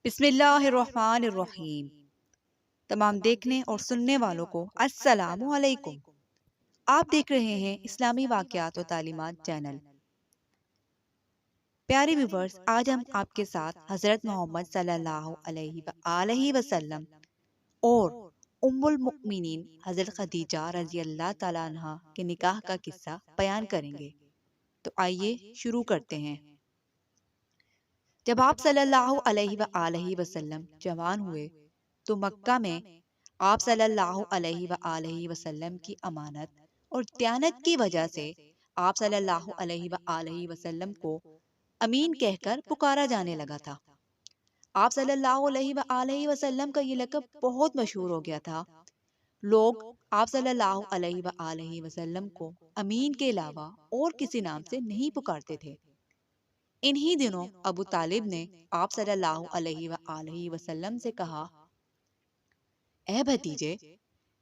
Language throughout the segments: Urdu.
بسم اللہ الرحمن الرحیم۔ تمام دیکھنے اور سننے والوں کو السلام علیکم۔ آپ دیکھ رہے ہیں اسلامی واقعات و تعلیمات چینل۔ پیارے ویورز، آج ہم آپ کے ساتھ حضرت محمد صلی اللہ علیہ وآلہ وسلم اور ام المؤمنین حضرت خدیجہ رضی اللہ تعالیٰ عنہ کے نکاح کا قصہ بیان کریں گے۔ تو آئیے شروع کرتے ہیں۔ جب آپ صلی اللہ علیہ وآلہ وسلم جوان ہوئے تو مکہ میں آپ صلی اللہ علیہ وآلہ وسلم کی امانت اور دیانت کی وجہ سے آپ صلی اللہ علیہ وآلہ وسلم کو امین کہہ کر پکارا جانے لگا تھا۔ آپ صلی اللہ علیہ وآلہ وسلم کا یہ لقب بہت مشہور ہو گیا تھا۔ لوگ آپ صلی اللہ علیہ وآلہ وسلم کو امین کے علاوہ اور کسی نام سے نہیں پکارتے تھے۔ انہی دنوں ابو طالب نے آپ صلی اللہ علیہ وآلہ وسلم سے کہا، اے بھتیجے،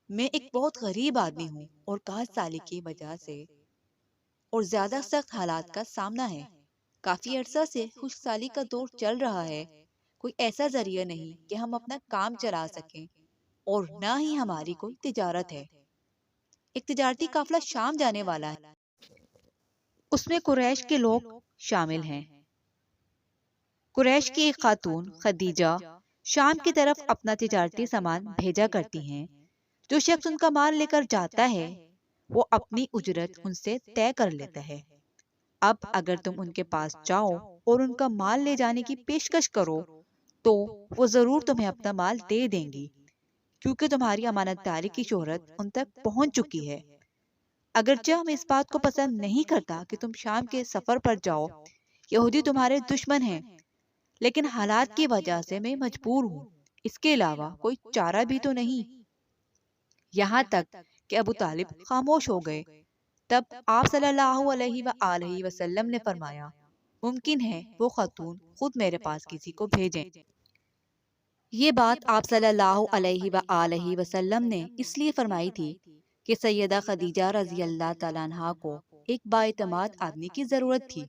میں ایک بہت غریب آدمی ہوں اور کاج سالی کی وجہ سے اور زیادہ سخت حالات کا سامنا ہے۔ کافی عرصہ سے خشک سالی کا دور چل رہا ہے۔ کوئی ایسا ذریعہ نہیں کہ ہم اپنا کام چلا سکیں اور نہ ہی ہماری کوئی تجارت ہے۔ ایک تجارتی قافلہ شام جانے والا ہے، اس میں قریش کے لوگ شامل ہیں۔ قریش کی ایک خاتون خدیجہ شام کی طرف اپنا تجارتی سامان بھیجا کرتی ہیں۔ جو شخص ان کا مال لے کر جاتا ہے وہ اپنی اجرت ان سے طے کر لیتا ہے۔ اب اگر تم ان کے پاس جاؤ اور ان کا مال لے جانے کی پیشکش کرو تو وہ ضرور تمہیں اپنا مال دے دیں گی، کیونکہ تمہاری امانت داری کی شہرت ان تک پہنچ چکی ہے۔ اگرچہ میں اس بات کو پسند نہیں کرتا کہ تم شام کے سفر پر جاؤ، یہودی تمہارے دشمن ہیں، لیکن حالات کی وجہ سے میں مجبور ہوں، اس کے علاوہ کوئی چارہ بھی تو نہیں۔ یہاں تک کہ ابو طالب خاموش ہو گئے۔ تب آپ صلی اللہ علیہ وآلہ وسلم نے فرمایا، ممکن ہے وہ خاتون خود میرے پاس کسی کو بھیجیں۔ یہ بات آپ صلی اللہ علیہ وآلہ وسلم نے اس لیے فرمائی تھی کہ سیدہ خدیجہ رضی اللہ تعالیٰ عنہا کو ایک بااعتماد آدمی کی ضرورت تھی،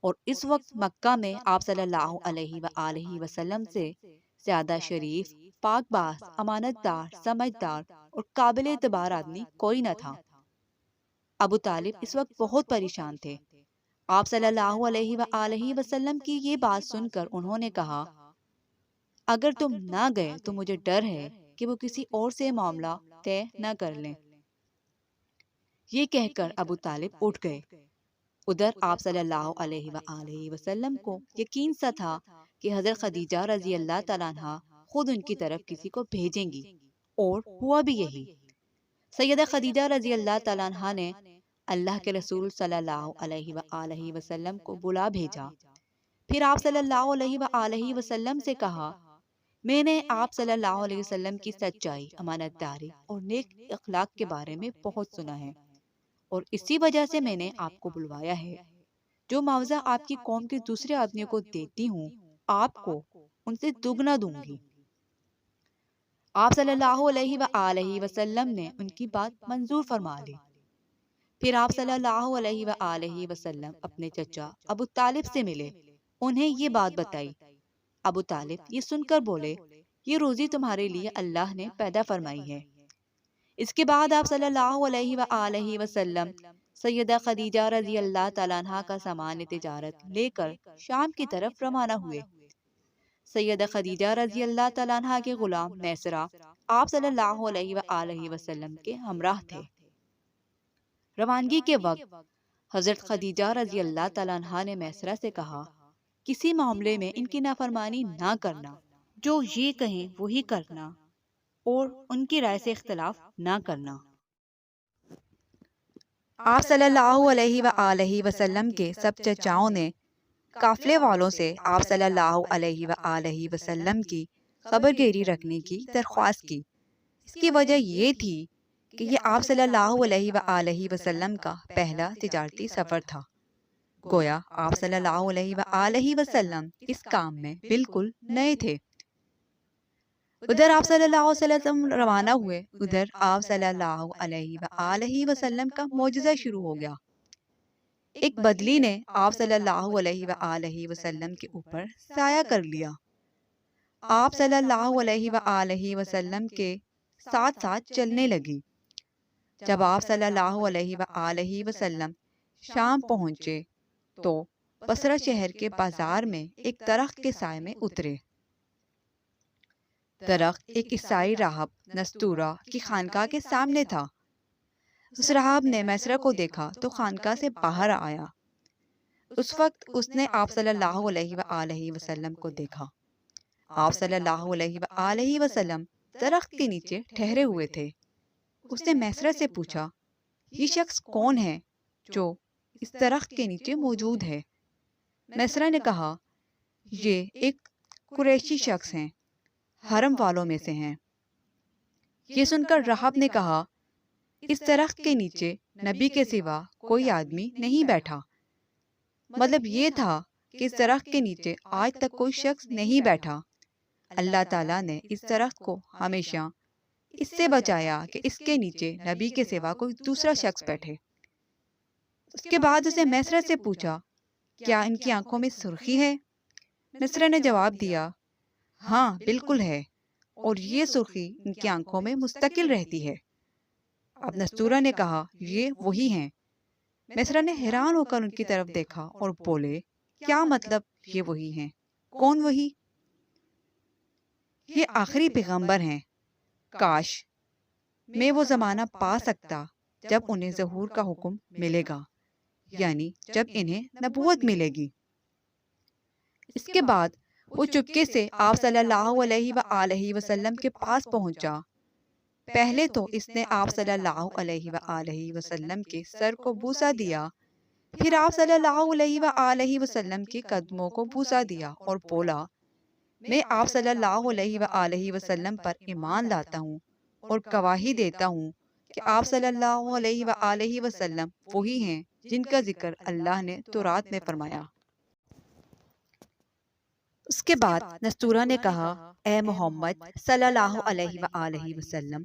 اور اس وقت مکہ میں آپ صلی اللہ علیہ وآلہ وسلم سے زیادہ شریف، پاک باز، امانت دار، سمجھدار اور قابل اعتبار آدمی کوئی نہ تھا۔ ابو طالب اس وقت بہت پریشان تھے۔ آپ صلی اللہ علیہ وآلہ وسلم کی یہ بات سن کر انہوں نے کہا، اگر تم نہ گئے تو مجھے ڈر ہے کہ وہ کسی اور سے معاملہ طے نہ کر لیں۔ یہ کہہ کر ابو طالب اٹھ گئے۔ ادھر آپ صلی اللہ علیہ وآلہ وسلم کو یقین سا تھا کہ حضرت خدیجہ رضی اللہ تعالیٰ عنہ خود ان کی طرف کسی کو بھیجیں گی، اور ہوا بھی یہی۔ سیدہ خدیجہ رضی اللہ تعالیٰ عنہ نے اللہ کے رسول صلی اللہ علیہ وآلہ وسلم کو بلا بھیجا۔ پھر آپ صلی اللہ علیہ وآلہ وسلم سے کہا، میں نے آپ صلی اللہ علیہ وسلم کی سچائی، امانت داری اور نیک اخلاق کے بارے میں بہت سنا ہے، اور اسی وجہ سے میں نے آپ کو بلوایا ہے۔ جو معاوضہ آپ کی قوم کے دوسرے آدمیوں کو دیتی ہوں، آپ کو ان سے دگنا دوں گی۔ آپ صلی اللہ علیہ وآلہ وسلم نے ان کی بات منظور فرما لی۔ پھر آپ صلی اللہ علیہ وآلہ وسلم اپنے چچا ابو طالب سے ملے، انہیں یہ بات بتائی۔ ابو طالب یہ سن کر بولے، یہ روزی تمہارے لیے اللہ نے پیدا فرمائی ہے۔ اس کے بعد آپ صلی اللہ علیہ وآلہ وسلم سیدہ خدیجہ رضی اللہ تعالیٰ عنہ کا سامان تجارت لے کر شام کی طرف روانہ ہوئے۔ سیدہ خدیجہ رضی اللہ تعالیٰ عنہ کے غلام میسرہ آپ صلی اللہ علیہ وآلہ وسلم کے ہمراہ تھے۔ روانگی کے وقت حضرت خدیجہ رضی اللہ تعالیٰ عنہ نے میسرہ سے کہا، کسی معاملے میں ان کی نافرمانی نہ کرنا، جو یہ کہیں وہی کرنا، اور ان کی رائے سے اختلاف نہ کرنا۔ آپ صلی اللہ علیہ وآلہ وسلم کے سب چچاؤں نے قافلے والوں سے آپ صلی اللہ علیہ وآلہ وسلم کی خبر گیری رکھنے کی درخواست کی۔ اس کی وجہ یہ تھی کہ یہ آپ صلی اللہ علیہ وآلہ وسلم کا پہلا تجارتی سفر تھا۔ گویا آپ صلی اللہ علیہ وآلہ وسلم اس کام میں بالکل نئے تھے۔ ادھر آپ صلی اللہ علیہ وسلم روانہ ہوئے، ادھر آپ صلی اللہ علیہ وآلہ وسلم کا معجزہ شروع ہو گیا۔ ایک بدلی نے آپ صلی اللہ علیہ وآلہ وسلم کے اوپر سایہ کر لیا۔ آپ صلی اللہ علیہ وآلہ وسلم کے ساتھ ساتھ چلنے لگی۔ جب آپ صلی اللہ علیہ وآلہ وسلم شام پہنچے تو بصرہ شہر کے بازار میں ایک درخت کے سائے میں اترے۔ درخت ایک عیسائی راہب نستورہ کی خانقاہ کے سامنے تھا۔ اس راہب نے میسرہ کو دیکھا تو خانقاہ سے باہر آیا۔ اس وقت اس نے آپ صلی اللہ علیہ وآلہ وسلم کو دیکھا۔ آپ صلی اللہ علیہ وآلہ وسلم درخت کے نیچے ٹھہرے ہوئے تھے۔ اس نے میسرہ سے پوچھا، یہ شخص کون ہے جو اس درخت کے نیچے موجود ہے؟ میسرہ نے کہا، یہ ایک قریشی شخص ہیں، حرم والوں میں سے ہیں۔ یہ سن کر راہب نے کہا، اس درخت کے نیچے نبی کے سوا کوئی آدمی نہیں بیٹھا۔ مطلب یہ تھا کہ اس درخت کے نیچے آج تک کوئی شخص نہیں بیٹھا۔ اللہ تعالیٰ نے اس درخت کو ہمیشہ اس سے بچایا کہ اس کے نیچے نبی کے سوا کوئی دوسرا شخص بیٹھے۔ اس کے بعد اسے میسرہ سے پوچھا، کیا ان کی آنکھوں میں سرخی ہے؟ میسرہ نے جواب دیا، ہاں بالکل ہے، اور یہ سرخی ان کی آنکھوں میں مستقل رہتی ہے۔ اب نستورہ نے کہا، یہ وہی ہیں۔ میسرہ نے حیران ہو کر ان کی طرف دیکھا اور بولے، کیا مطلب یہ وہی ہیں؟ کون وہی؟ یہ آخری پیغمبر ہیں۔ کاش میں وہ زمانہ پا سکتا جب انہیں ظہور کا حکم ملے گا، یعنی جب انہیں نبوت ملے گی۔ اس کے بعد وہ چپکے سے آپ صلی اللہ علیہ وآلہ وسلم کے پاس پہنچا۔ پہلے تو اس نے آپ صلی اللہ علیہ وآلہ وسلم کے سر کو بوسہ دیا، پھر آپ صلی اللہ علیہ وآلہ وسلم کے قدموں کو بوسہ دیا اور بولا، میں آپ صلی اللہ علیہ وآلہ وسلم پر ایمان لاتا ہوں اور گواہی دیتا ہوں کہ آپ صلی اللہ علیہ وآلہ وسلم وہی ہیں جن کا ذکر اللہ نے تورات میں فرمایا۔ اس کے بعد نستورہ نے کہا، اے محمد صلی اللہ علیہ وآلہ وسلم،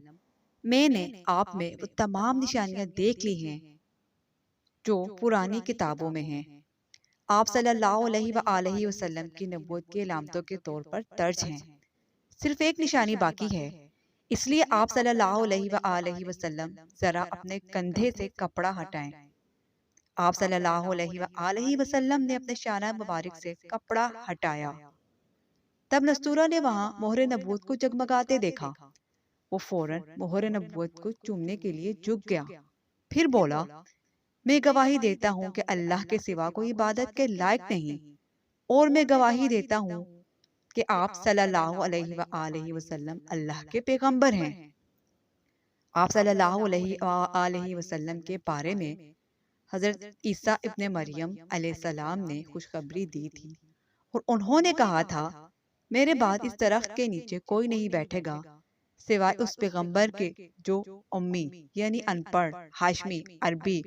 میں نے آپ میں وہ تمام نشانیاں دیکھ لی ہیں جو پرانی کتابوں میں ہیں۔ آپ صلی اللہ علیہ وآلہ وسلم کی نبوت کی علامتوں کے طور پر درج ہیں۔ صرف ایک نشانی باقی ہے، اس لیے آپ صلی اللہ علیہ وآلہ وسلم ذرا اپنے کندھے سے کپڑا ہٹائیں۔ آپ صلی اللہ علیہ وآلہ وسلم نے اپنے شانہ مبارک سے کپڑا ہٹایا۔ تب نستورہ نے وہاں مہر نبوت کو جگمگاتے دیکھا۔ وہ فوراً مہر نبوت کو چومنے کے لیے جھک گیا، پھر بولا، میں گواہی دیتا ہوں کہ اللہ کے سوا کوئی عبادت کے لائق نہیں، اور میں گواہی دیتا ہوں کہ آپ صلی اللہ علیہ وآلہ وسلم اللہ کے پیغمبر ہیں۔ آپ صلی اللہ علیہ وآلہ وسلم کے بارے میں حضرت عیسیٰ ابن مریم علیہ السلام نے خوشخبری دی تھی، اور انہوں نے کہا تھا، میرے بعد اس درخت کے نیچے کوئی نہیں بیٹھے گا سوائے اس پیغمبر کے جو امی یعنی ان پڑھ، ہاشمی عربی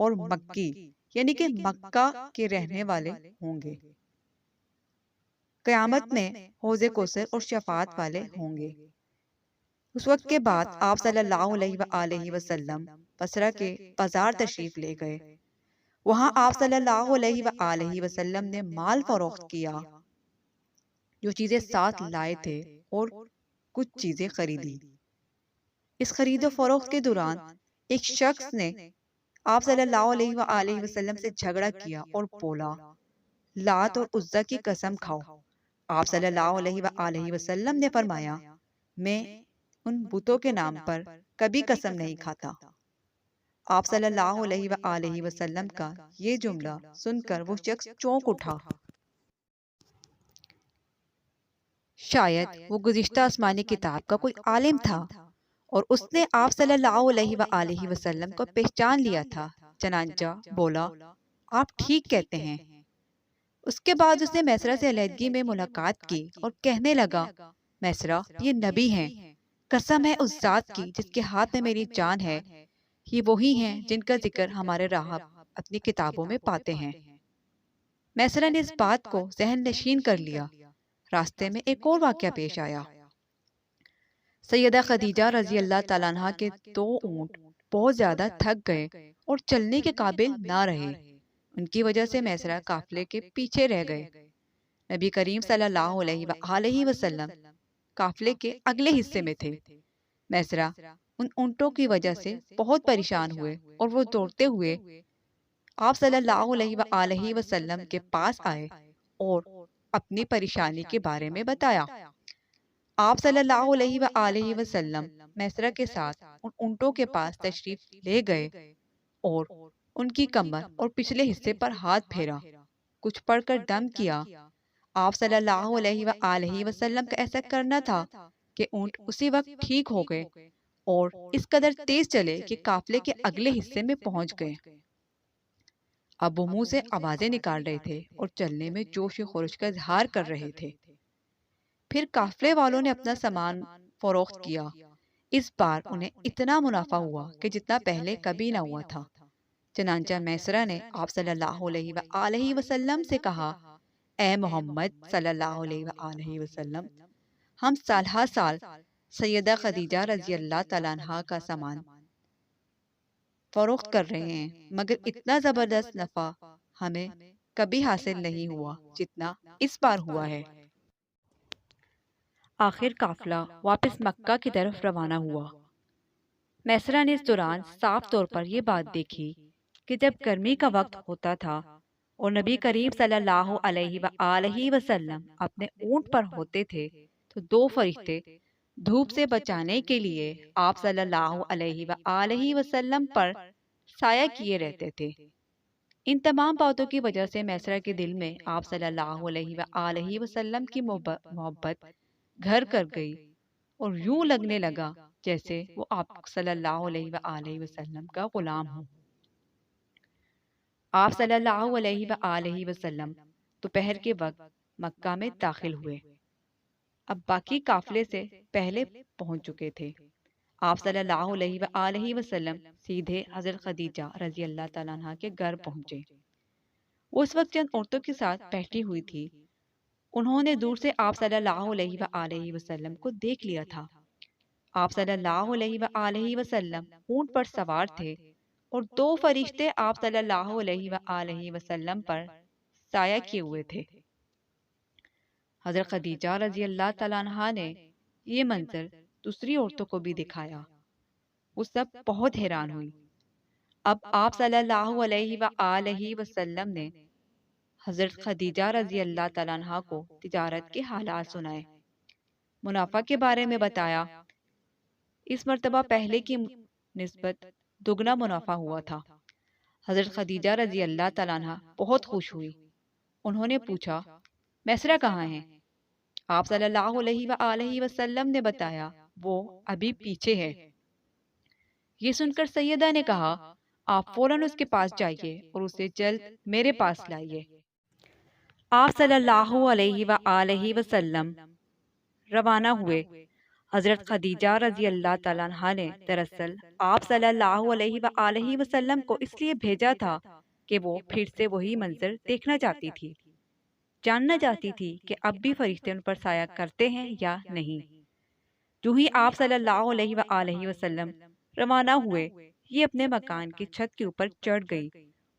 اور مکی یعنی کہ مکہ کے رہنے والے ہوں گے۔ قیامت میں حوض کوثر اور شفاعت والے ہوں گے۔ اس وقت کے بعد آپ صلی اللہ علیہ وآلہ وسلم بصرہ کے بازار تشریف لے گئے۔ وہاں آپ صلی اللہ علیہ وآلہ وسلم نے مال فروخت کیا، جو چیزیں ساتھ لائے تھے، اور کچھ چیزیں خریدی۔ اس خرید و فروخت کے دوران ایک شخص نے آپ صلی اللہ علیہ وآلہ وسلم سے جھگڑا کیا اور بولا، لات اور عزا کی قسم کھاؤ۔ آپ صلی اللہ علیہ وآلہ وسلم نے فرمایا، میں ان بتوں کے نام پر کبھی قسم نہیں کھاتا۔ آپ صلی اللہ علیہ وآلہ وسلم کا یہ جملہ سن کر وہ شخص چونک اٹھا۔ شاید وہ گزشتہ آسمانی کتاب کا کوئی عالم تھا، اور اس نے آپ صلی اللہ علیہ وآلہ وسلم کو پہچان لیا تھا، چنانچہ بولا، آپ ٹھیک کہتے ہیں۔ اس کے بعد اس نے میسرہ سے علیحدگی میں ملاقات کی اور کہنے لگا، میسرہ، یہ نبی ہیں، قسم ہے اس ذات کی جس کے ہاتھ میں میری جان ہے، یہ وہی ہیں جن کا ذکر ہمارے راہب اپنی کتابوں میں پاتے ہیں۔ میسرہ نے اس بات کو ذہن نشین کر لیا۔ راستے میں ایک اور واقعہ پیش آیا۔ سیدہ خدیجہ رضی اللہ تعالیٰ عنہ کے 2 اونٹ بہت زیادہ تھک گئے اور چلنے کے قابل نہ رہے۔ ان کی وجہ سے میسرہ قافلے کے پیچھے رہ گئے۔ نبی کریم صلی اللہ علیہ وآلہ وسلم قافلے کے اگلے حصے میں تھے۔ میسرہ ان اونٹوں کی وجہ سے بہت پریشان ہوئے اور وہ دوڑتے ہوئے آپ صلی اللہ علیہ وآلہ وسلم کے پاس آئے اور اپنی پریشانی کے بارے میں بتایا۔ آپ صلی اللہ علیہ وآلہ وسلم میسرہ کے ساتھ ان اونٹوں کے پاس تشریف لے گئے اور ان کی کمر اور پچھلے حصے پر ہاتھ پھیرا، کچھ پڑھ کر دم کیا۔ آپ صلی اللہ علیہ وآلہ وسلم کا ایسا کرنا تھا کہ اونٹ اسی وقت ٹھیک ہو گئے اور اس قدر تیز چلے کہ قافلے کے اگلے حصے میں پہنچ گئے۔ اب وہ منہ سے آوازیں نکال رہے تھے اور چلنے میں جوش و خروش کا اظہار کر رہے تھے۔ پھر قافلے والوں نے اپنا سامان فروخت کیا۔ اس بار انہیں اتنا منافع ہوا کہ جتنا پہلے کبھی نہ ہوا تھا۔ چنانچہ میسرہ نے آپ صلی اللہ علیہ وآلہ وسلم سے کہا، اے محمد صلی اللہ علیہ وآلہ وسلم، ہم سال ہر سال سیدہ خدیجہ رضی اللہ تعالیٰ عنہ کا سامان فروخت کر رہے ہیں، مگر اتنا زبردست نفع ہمیں کبھی حاصل نہیں ہوا جتنا اس بار ہوا ہے۔ آخر قافلہ واپس مکہ کی طرف روانہ ہوا۔ میسرہ نے اس دوران صاف طور پر یہ بات دیکھی کہ جب گرمی کا وقت ہوتا تھا اور نبی کریم صلی اللہ علیہ وآلہ وسلم اپنے اونٹ پر ہوتے تھے تو دو فرشتے دھوپ سے بچانے کے لیے آپ صلی اللہ علیہ وآلہ وسلم پر سایہ کیے رہتے تھے۔ ان تمام باتوں کی وجہ سے میسرہ کے دل میں آپ صلی اللہ علیہ وآلہ وسلم کی محبت گھر کر گئی اور یوں لگنے لگا جیسے وہ آپ صلی اللہ علیہ وآلہ وسلم کا غلام ہو۔ آپ صلی اللہ علیہ وآلہ وسلم دوپہر کے وقت مکہ میں داخل ہوئے۔ اب باقی قافلے سے پہلے پہنچ چکے تھے۔ آپ صلی اللہ علیہ وآلہ وسلم سیدھے حضرت خدیجہ رضی اللہ تعالیٰ عنہ کے گھر پہنچے۔ وہ اس وقت چند عورتوں کے ساتھ بیٹھی ہوئی تھی۔ انہوں نے دور سے آپ صلی اللہ علیہ وآلہ وسلم کو دیکھ لیا تھا۔ آپ صلی اللہ علیہ وآلہ وسلم اونٹ پر سوار تھے اور دو فرشتے آپ صلی اللہ علیہ وآلہ وسلم پر سایہ کیے ہوئے تھے۔ حضرت خدیجہ رضی اللہ تعالیٰ عنہ نے یہ منظر دوسری عورتوں کو بھی دکھایا۔ وہ سب بہت حیران ہوئی۔ اب آپ صلی اللہ علیہ وآلہ وسلم نے حضرت خدیجہ رضی اللہ تعالیٰ عنہ کو تجارت کے حالات سنائے، منافع کے بارے میں بتایا۔ اس مرتبہ پہلے کی نسبت دگنا منافع ہوا تھا۔ حضرت خدیجہ رضی اللہ تعالیٰ عنہ بہت خوش ہوئی۔ انہوں نے پوچھا، میسرہ کہاں ہیں؟ آپ صلی اللہ علیہ وآلہ وسلم نے بتایا، وہ ابھی پیچھے ہے۔ یہ سن کر سیدہ نے کہا، آپ فوراً اس کے پاس جائیے اور اسے جلد میرے پاس لائیے۔ آپ صلی اللہ علیہ وآلہ وسلم روانہ ہوئے۔ حضرت خدیجہ رضی اللہ تعالیٰ عنہ نے دراصل آپ صلی اللہ علیہ وآلہ وسلم کو اس لیے بھیجا تھا کہ وہ پھر سے وہی منظر دیکھنا چاہتی تھی، جاننا چاہتی تھی کہ اب بھی فرشتے ان پر سایہ کرتے ہیں یا نہیں۔ جو ہی آپ صلی اللہ علیہ وآلہ وسلم روانہ ہوئے، یہ اپنے مکان کی چھت کے اوپر چڑھ گئی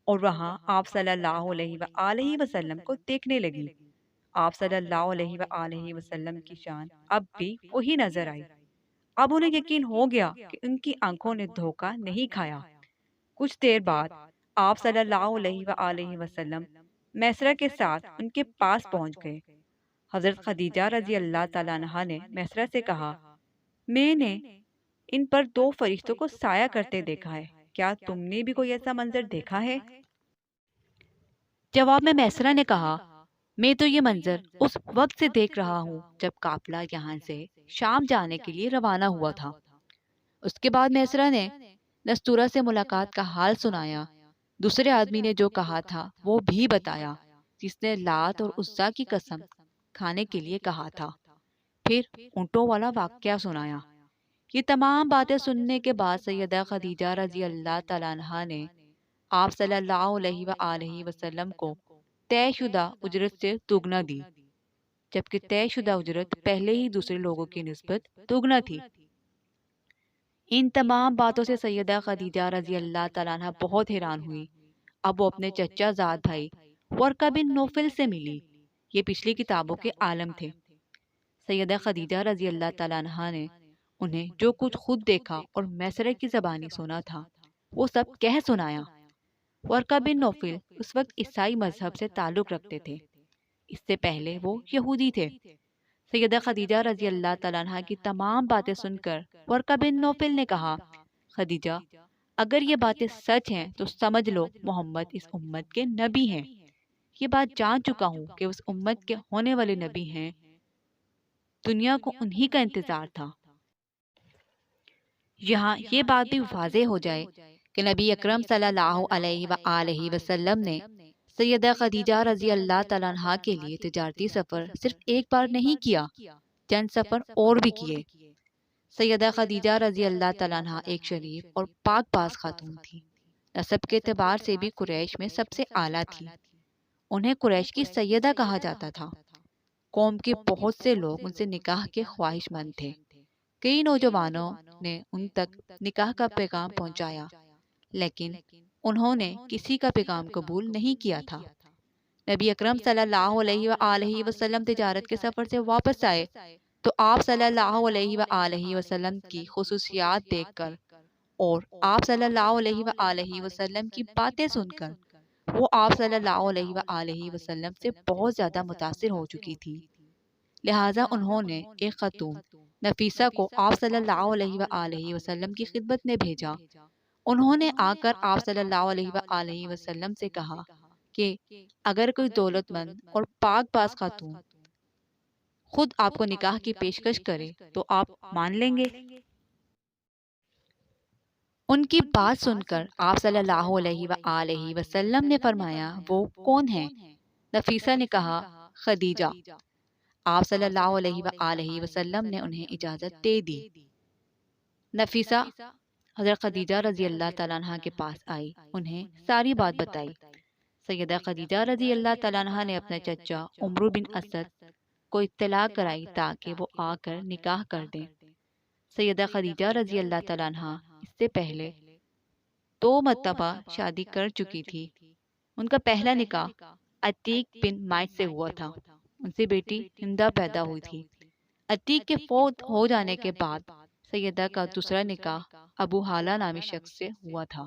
اور وہاں آپ صلی اللہ علیہ وآلہ وسلم کو دیکھنے لگی۔ آپ صلی اللہ علیہ وآلہ وسلم کی شان اب بھی وہی نظر آئی۔ اب انہیں یقین ہو گیا کہ ان کی آنکھوں نے دھوکہ نہیں کھایا۔ کچھ دیر بعد آپ صلی اللہ علیہ وآلہ وسلم میسرہ کے ساتھ ان کے پاس پہنچ گئے۔ حضرت خدیجہ رضی اللہ تعالیٰ عنہ نے میسرہ سے کہا، میں نے ان پر دو فرشتوں کو سایہ کرتے دیکھا ہے، کیا تم نے بھی کوئی ایسا منظر دیکھا ہے؟ جواب میں میسرہ نے کہا، میں تو یہ منظر اس وقت سے دیکھ رہا ہوں جب قافلہ یہاں سے شام جانے کے لیے روانہ ہوا تھا۔ اس کے بعد میسرہ نے نستورہ سے ملاقات کا حال سنایا۔ دوسرے آدمی نے جو کہا تھا وہ بھی بتایا، جس نے لات اور عزا کی قسم کھانے کے لیے کہا تھا۔ پھر اونٹوں والا واقعہ سنایا۔ یہ تمام باتیں سننے کے بعد سیدہ خدیجہ رضی اللہ تعالیٰ عنہا نے آپ صلی اللہ علیہ وآلہ وسلم کو طے شدہ اجرت سے دگنا دی، جبکہ طے شدہ اجرت پہلے ہی دوسرے لوگوں کی نسبت دگنا تھی۔ ان تمام باتوں سے سیدہ خدیجہ رضی اللہ تعالیٰ عنہ بہت حیران ہوئی۔ اب وہ اپنے چچا زاد بھائی ورقہ بن نوفل سے ملی۔ یہ پچھلی کتابوں کے عالم تھے۔ سیدہ خدیجہ رضی اللہ تعالیٰ عنہا نے انہیں جو کچھ خود دیکھا اور میسرہ کی زبانی سنا تھا وہ سب کہہ سنایا۔ ورقہ بن نوفل اس وقت عیسائی مذہب سے تعلق رکھتے تھے، اس سے پہلے وہ یہودی تھے۔ سیدہ خدیجہ رضی اللہ تعالیٰ عنہا کی تمام باتیں سن کر ورقہ بن نوفل نے کہا، خدیجہ اگر یہ باتیں سچ ہیں تو سمجھ لو محمد اس امت کے نبی ہیں۔ یہ بات جان چکا ہوں کہ اس امت کے ہونے والے نبی ہیں، دنیا کو انہی کا انتظار تھا۔ یہاں یہ بات بھی واضح ہو جائے کہ نبی اکرم صلی اللہ علیہ وآلہ وسلم نے سیدہ خدیجہ رضی اللہ تعالیٰ عنہا کے لیے تجارتی سفر صرف ایک بار نہیں کیا، چند سفر اور بھی کیے۔ سیدہ خدیجہ رضی اللہ تعالیٰ عنہا ایک شریف اور پاک باز خاتون تھی، نسب کے اعتبار سے بھی قریش میں سب سے اعلیٰ تھی۔ انہیں قریش کی سیدہ کہا جاتا تھا۔ قوم کے بہت سے لوگ ان سے نکاح کے خواہش مند تھے۔ کئی نوجوانوں نے ان تک نکاح کا پیغام پہنچایا، لیکن انہوں نے کسی کا پیغام قبول نہیں کیا تھا۔ نبی اکرم صلی اللہ علیہ وآلہ وسلم تجارت کے سفر سے واپس آئے تو آپ صلی اللہ علیہ وآلہ وسلم کی خصوصیات دیکھ کر اور آپ صلی اللہ علیہ وآلہ وسلم کی باتیں سن کر وہ آپ صلی اللہ علیہ وآلہ وسلم سے بہت زیادہ متاثر ہو چکی تھی، لہٰذا انہوں نے ایک خاتون نفیسہ کو آپ صلی اللہ علیہ وآلہ وسلم کی خدمت میں بھیجا۔ انہوں نے آ کر آپ صلی اللہ علیہ وآلہ وسلم سے کہا کہ اگر کوئی دولت مند اور پاک باز خاتون خود آپ کو نکاح کی پیشکش کرے تو آپ مان لیں گے؟ ان کی بات سن کر آپ صلی اللہ علیہ وآلہ وسلم نے فرمایا، وہ کون ہے؟ نفیسہ نے کہا، خدیجہ۔ آپ صلی اللہ علیہ وآلہ وسلم نے انہیں اجازت دے دی۔ نفیسہ حضرت خدیجہ رضی اللہ تعالیٰ عنہ کے پاس آئی، انہیں ساری بات بتائی۔ سیدہ خدیجہ رضی اللہ تعالیٰ عنہ نے اپنے چچا عمرو بن اسد کو اطلاع کرائی تاکہ وہ آ کر نکاح کر دیں۔ سیدہ خدیجہ رضی اللہ تعالیٰ عنہ اس سے پہلے 2 مرتبہ شادی کر چکی تھی۔ ان کا پہلا نکاح عتیق بن مائچ سے ہوا تھا، ان سے بیٹی ہندہ پیدا ہوئی تھی۔ عتیق کے فوت ہو جانے کے بعد سیدہ کا دوسرا نکاح ابو حالہ نامی شخص سے ہوا تھا۔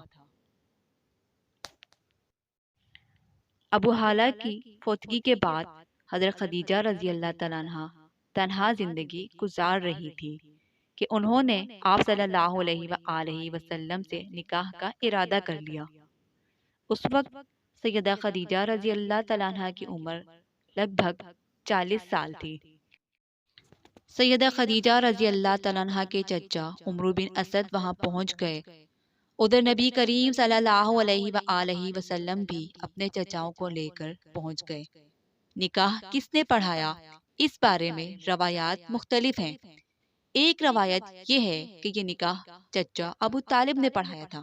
ابو حالہ کی فوتگی کے بعد حضرت خدیجہ رضی اللہ تعالیٰ عنہ تنہا زندگی گزار رہی تھی کہ انہوں نے آپ صلی اللہ علیہ وآلہ وسلم سے نکاح کا ارادہ کر لیا۔ اس وقت سیدہ خدیجہ رضی اللہ تعالیٰ عنہ کی عمر لگ بھگ 40 سال تھی۔ سیدہ خدیجہ رضی اللہ تعالیٰ عنہ کے چچا عمرو بن اسد وہاں پہنچ گئے۔ ادھر نبی کریم صلی اللہ علیہ وآلہ وسلم بھی اپنے چچاؤں کو لے کر پہنچ گئے۔ نکاح کس نے پڑھایا، اس بارے میں روایات مختلف ہیں۔ ایک روایت یہ ہے کہ یہ نکاح چچا ابو طالب نے پڑھایا تھا۔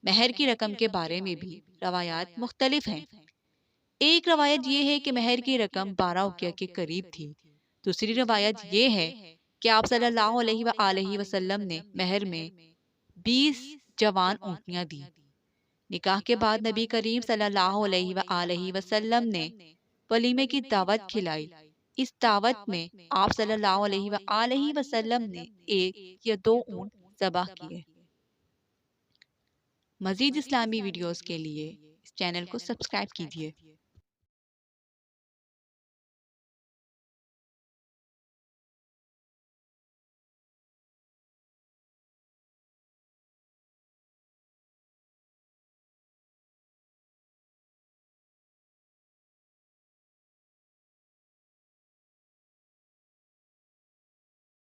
مہر کی رقم کے بارے میں بھی روایات مختلف ہیں۔ ایک روایت یہ ہے کہ مہر کی رقم 12 اوقیہ کے قریب تھی۔ دوسری روایت یہ ہے کہ آپ صلی اللہ علیہ وآلہ وسلم نے مہر میں 20 جوان اونٹنیاں دی۔ نکاح کے بعد نبی کریم صلی اللہ علیہ وآلہ وسلم نے ولیمے کی دعوت کھلائی۔ اس دعوت میں آپ صلی اللہ علیہ وآلہ وسلم نے 1 یا 2 اونٹ ذبح کیے۔ مزید اسلامی ویڈیوز کے لیے اس چینل کو سبسکرائب کیجیے۔